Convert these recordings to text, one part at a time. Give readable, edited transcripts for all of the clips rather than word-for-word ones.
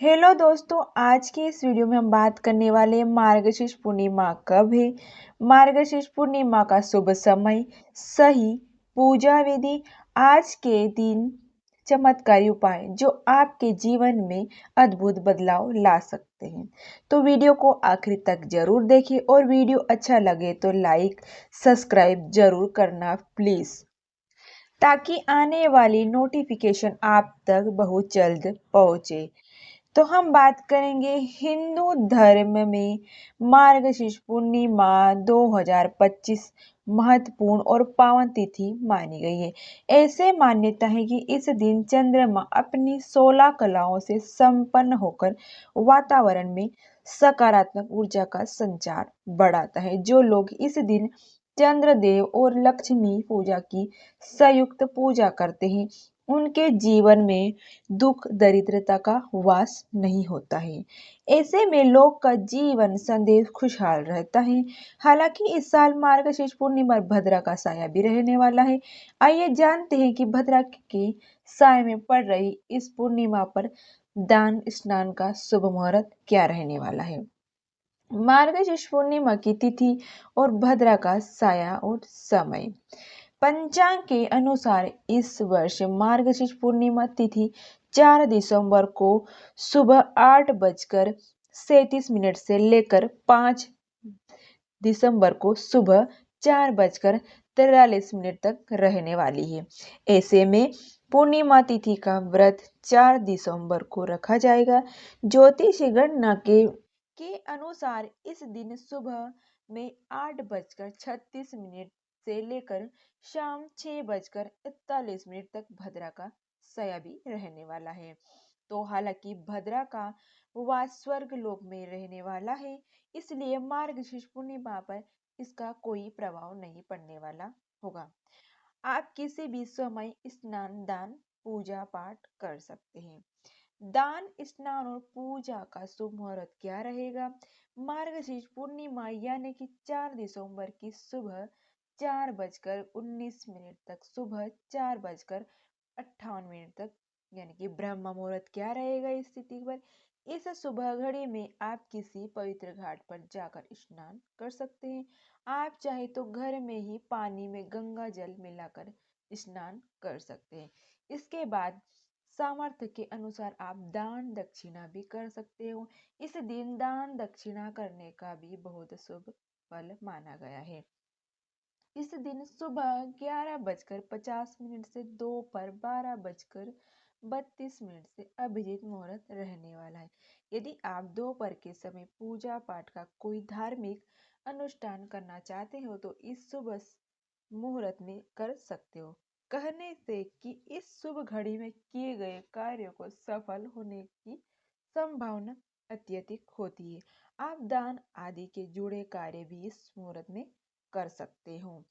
Hello दोस्तों, आज के इस वीडियो में हम बात करने वाले हैं मार्गशीर्ष पूर्णिमा कब है। मार्गशीर्ष पूर्णिमा का शुभ समय, सही पूजा विधि, आज के दिन चमत्कारी उपाय जो आपके जीवन में अद्भुत बदलाव ला सकते हैं। तो वीडियो को आखिर तक जरूर देखें और वीडियो अच्छा लगे तो लाइक सब्सक्राइब जरूर करना प्लीज, ताकि आने वाली नोटिफिकेशन आप तक बहुत जल्द पहुंचे। तो हम बात करेंगे हिंदू धर्म में मार्गशीर्ष पूर्णिमा 2025 महत्वपूर्ण और पावन तिथि मानी गई है। ऐसे मान्यता है कि इस दिन चंद्रमा अपनी 16 कलाओं से संपन्न होकर वातावरण में सकारात्मक ऊर्जा का संचार बढ़ाता है। जो लोग इस दिन चंद्रदेव और लक्ष्मी पूजा की संयुक्त पूजा करते हैं, उनके जीवन में दुख दरिद्रता का वास नहीं होता है। ऐसे में लोग का जीवन संदेश खुशहाल रहता है। हालांकि इस साल मार्गशीर्ष पूर्णिमा भद्रा का साया भी रहने वाला है। आइए जानते हैं कि भद्रा के साय में पड़ रही इस पूर्णिमा पर दान स्नान का शुभ मुहूर्त क्या रहने वाला है। मार्गशीर्ष पूर्णिमा की तिथि और भद्रा का साया और समय। पंचांग के अनुसार इस वर्ष मार्गशीर्ष पूर्णिमा तिथि 4 दिसंबर को सुबह 8:37 से लेकर 5 दिसंबर को सुबह 4:43 तक रहने वाली है। ऐसे में पूर्णिमा तिथि का व्रत 4 दिसंबर को रखा जाएगा। ज्योतिषी गणना के अनुसार इस दिन सुबह में 8:36 से लेकर शाम 6:41 तक भद्रा का साया भी रहने वाला है। तो हालांकि भद्रा का वास स्वर्ग लोक में रहने वाला है, इसलिए मार्गशीर्ष पूर्णिमा पर इसका कोई प्रभाव नहीं पड़ने वाला होगा। आप किसी भी समय स्नान दान पूजा पाठ कर सकते हैं। दान स्नान और पूजा का शुभ मुहूर्त क्या रहेगा। मार्गशीर्ष पूर्णिमा यानी कि 4 दिसंबर की सुबह 4:19 तक सुबह 4:58 तक यानी कि ब्रह्म मुहूर्त क्या रहेगा इस स्थिति पर। इस सुबह घड़ी में आप किसी पवित्र घाट पर जाकर स्नान कर सकते हैं। आप चाहे तो घर में ही पानी में गंगा जल मिलाकर स्नान कर सकते हैं। इसके बाद सामर्थ्य के अनुसार आप दान दक्षिणा भी कर सकते हो। इस दिन दान दक्षिणा करने का भी बहुत शुभ फल माना गया है। इस दिन सुबह 11:50 से दोपहर 12:32 से अभिजीत मुहूर्त रहने वाला है। यदि आप दोपहर के समय पूजा पाठ का कोई धार्मिक अनुष्ठान करना चाहते हो तो इस शुभ मुहूर्त में कर सकते हो। कहने से कि इस शुभ घड़ी में किए गए कार्यों को सफल होने की संभावना अत्यधिक होती है। आप दान आदि के जुड़े कार्य भी इस मुहूर्त में कर सकते हो।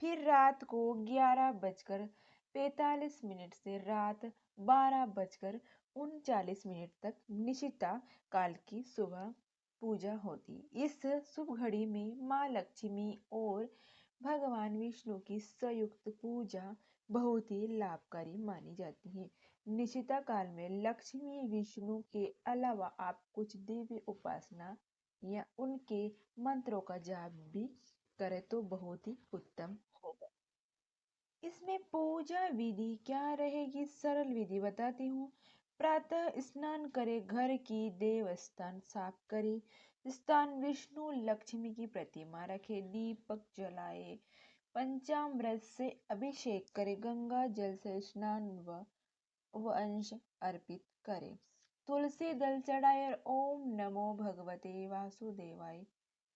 फिर रात को 11:45 से रात 12:39 तक निशिता काल की सुबह पूजा होती। इस शुभ घड़ी में माँ लक्ष्मी और भगवान विष्णु की संयुक्त पूजा बहुत ही लाभकारी मानी जाती है। निशिता काल में लक्ष्मी विष्णु के अलावा आप कुछ दिव्य उपासना या उनके मंत्रों का जाप भी करें तो बहुत ही उत्तम होगा। इसमें पूजा विधि क्या रहेगी, सरल विधि बताती हूँ। प्रातः स्नान करें, घर की देव स्थान साफ करें, स्थान विष्णु लक्ष्मी की प्रतिमा रखे, दीपक जलाए, पंचामृत से अभिषेक करे, गंगा जल से स्नान व अंश अर्पित करे, तुलसी दल चढ़ाए और ओम नमो भगवते वासुदेवाय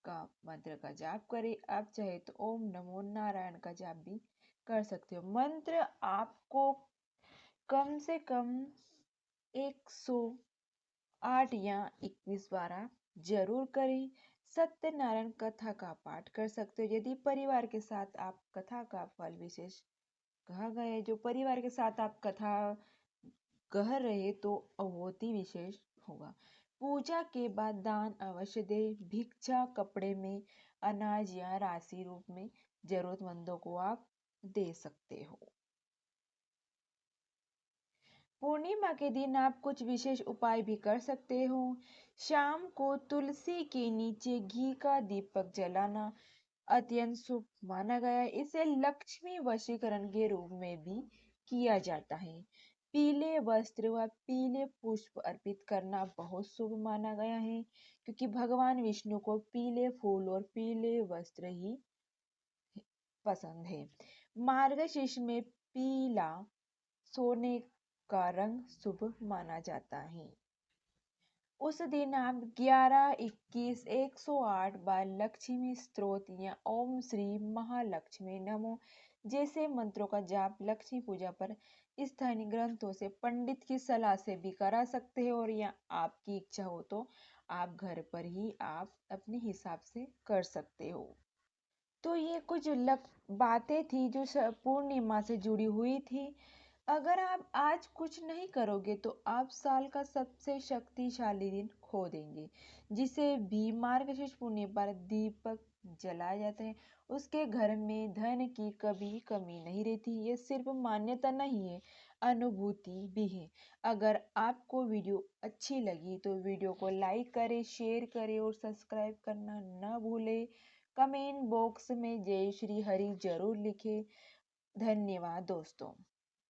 का मंत्र का जाप करे। आप चाहे तो ओम नमो नारायण का जाप भी कर सकते हो। मंत्र आपको कम से कम 108 या 21 बार जरूर करें। सत्यनारायण कथा का पाठ कर सकते हो। यदि परिवार के साथ आप कथा का फल विशेष कहा गया है, जो परिवार के साथ आप कथा कह रहे तो बहुत ही विशेष होगा। पूजा के बाद दान अवश्य दे। भिक्षा कपड़े में अनाज या राशि रूप में जरूरतमंदों को आप दे सकते हो। पूर्णिमा के दिन आप कुछ विशेष उपाय भी कर सकते हो। शाम को तुलसी के नीचे घी का दीपक जलाना अत्यंत शुभ माना गया है। इसे लक्ष्मी वशीकरण के रूप में भी किया जाता है। पीले वस्त्र व पीले पुष्प अर्पित करना बहुत शुभ माना गया है, क्योंकि भगवान विष्णु को पीले फूल और पीले वस्त्र ही पसंद है। मार्गशीर्ष में पीला सोने का रंग शुभ माना जाता है। उस दिन आप 11, 21, 108 बार लक्ष्मी स्तोत्र या ओम श्री महालक्ष्मी नमो जैसे मंत्रों का जाप लक्ष्मी पूजा पर स्थानीय ग्रंथों से पंडित की सलाह से भी करा सकते हैं, और या आपकी इच्छा हो तो आप घर पर ही आप अपने हिसाब से कर सकते हो। तो ये कुछ बातें थी जो पूर्णिमा से जुड़ी हुई थी। अगर आप आज कुछ नहीं करोगे तो आप साल का सबसे शक्तिशाली दिन खो देंगे। जिसे भी मार्गशीर्ष पूर्णिमा पर दीपक जलाए जाते हैं, उसके घर में धन की कभी कमी नहीं रहती। ये सिर्फ मान्यता नहीं है, अनुभूति भी है। अगर आपको वीडियो अच्छी लगी तो वीडियो को लाइक करें, शेयर करें और सब्सक्राइब करना न भूलें। कमेंट बॉक्स में जय श्री हरि जरूर लिखें। धन्यवाद दोस्तों।